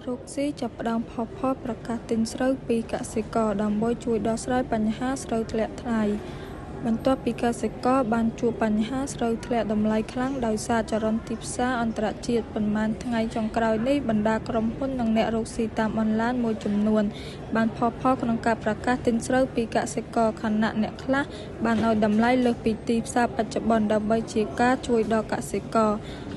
រកស៊ីចាប់ផ្ដើមផុសផុសប្រកាសទិញស្រូវពីកសិករដើម្បីជួយដោះស្រាយបញ្ហាស្រូវធ្លាក់ថ្លៃបន្ទាប់ពីកសិករបានជួបបញ្ហាស្រូវធ្លាក់តម្លៃខ្លាំងដោយសារចរន្តទីផ្សារអន្តរជាតិប៉ុន្មានថ្ងៃចុងក្រោយនេះបណ្ដាក្រុមហ៊ុននិងអ្នករកស៊ីតាមអនឡាញមួយចំនួនបានផុសផុសក្នុងការប្រកាសទិញស្រូវពីកសិករខណៈអ្នកខ្លះបានឲ្យតម្លៃលើសពីទីផ្សារបច្ចុប្បន្នដើម្បីជាការជួយដល់កសិករ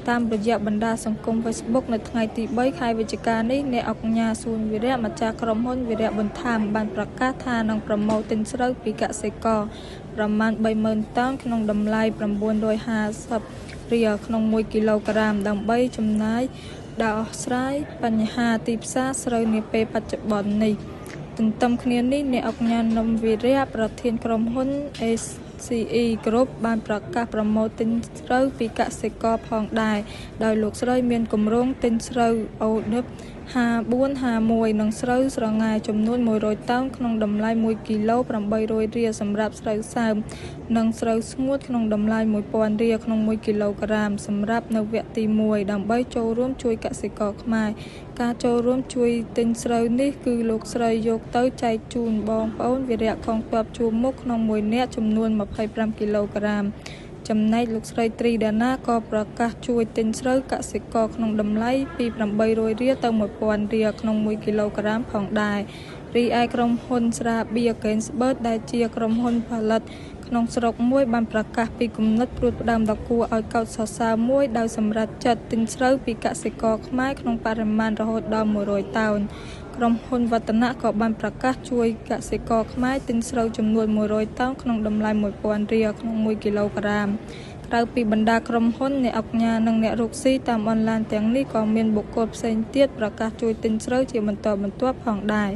តាមរយៈបណ្ដាសង្គម Facebook នៅថ្ងៃទី3ខែវិច្ឆិកានេះអ្នកអង្គការសួនវីរៈម្ចាស់ក្រុមហ៊ុនវីរៈបន្ថែមបានប្រកាសថានឹងប្រមូលទិញស្រូវពីកសិករប្រមាណ 30,000 តោនក្នុងតម្លៃ 950 រៀលក្នុង1គីឡូក្រាមដើម្បីចំណាយដោះស្រាយបញ្ហាទីផ្សារស្រូវនាពេលបច្ចុប្បន្ននេះទន្ទឹមគ្នានេះអ្នកអង្គការនំវីរៈប្រធានក្រុមហ៊ុន ACE Group បានប្រកាសប្រមូលទិញស្រូវពីកសិករផងដែរដោយលោកស្រីមានគម្រោងទិញស្រូវអូនឹប5451និងស្រូវស្រងាចំនួន100តោនក្នុងតម្លៃ1គីឡូ800រៀលសម្រាប់ស្រូវសើមនិងស្រូវស្ងួតក្នុងតម្លៃ 1000 រៀលក្នុង1គីឡូក្រាមសម្រាប់នៅវគ្គទី1ដើម្បីចូលរួមជួយកសិករខ្មែរការចូលរួមជួយទិញស្រូវនេះគឺលោកស្រីយកទៅចែកជូនបងប្អូនវីរៈកងទ័ពជួរមុខក្នុង1នាក់ចំនួន25គីឡូក្រាមចំណែកលោកស្រីត្រីដាណាក៏ប្រកាសជួយទិញស្រូវកសិករក្នុងតម្លៃពី800រៀលទៅ1000រៀលក្នុង1គីឡូក្រាមផងដែររីឯក្រុមហ៊ុនស្រាបៀរ Gainsbird ដែលជាក្រុមហ៊ុនផលិតក្នុងស្រុកមួយបានប្រកាសពីគំនិតផ្ដួចផ្ដើមដ៏គួរឲ្យកោតសរសើរមួយដោយសម្រេចចិត្តទិញស្រូវពីកសិករខ្មែរក្នុងបរិមាណរហូតដល់100តោនក្រុមហ៊ុនវឌ្ឍនៈក៏បានប្រកាសជួយកសិករខ្មែរទិញស្រូវចំនួន100តោនក្នុងតម្លៃ 1000 រៀលក្នុង1គីឡូក្រាមក្រៅពីបណ្ដាក្រុមហ៊ុនអ្នកអង្គការនិងអ្នករកស៊ីតាមអនឡាញទាំងនេះក៏មានបុគ្គលផ្សេងទៀតប្រកាសជួយទិញស្រូវជាបន្តបន្ទាប់ផងដែរ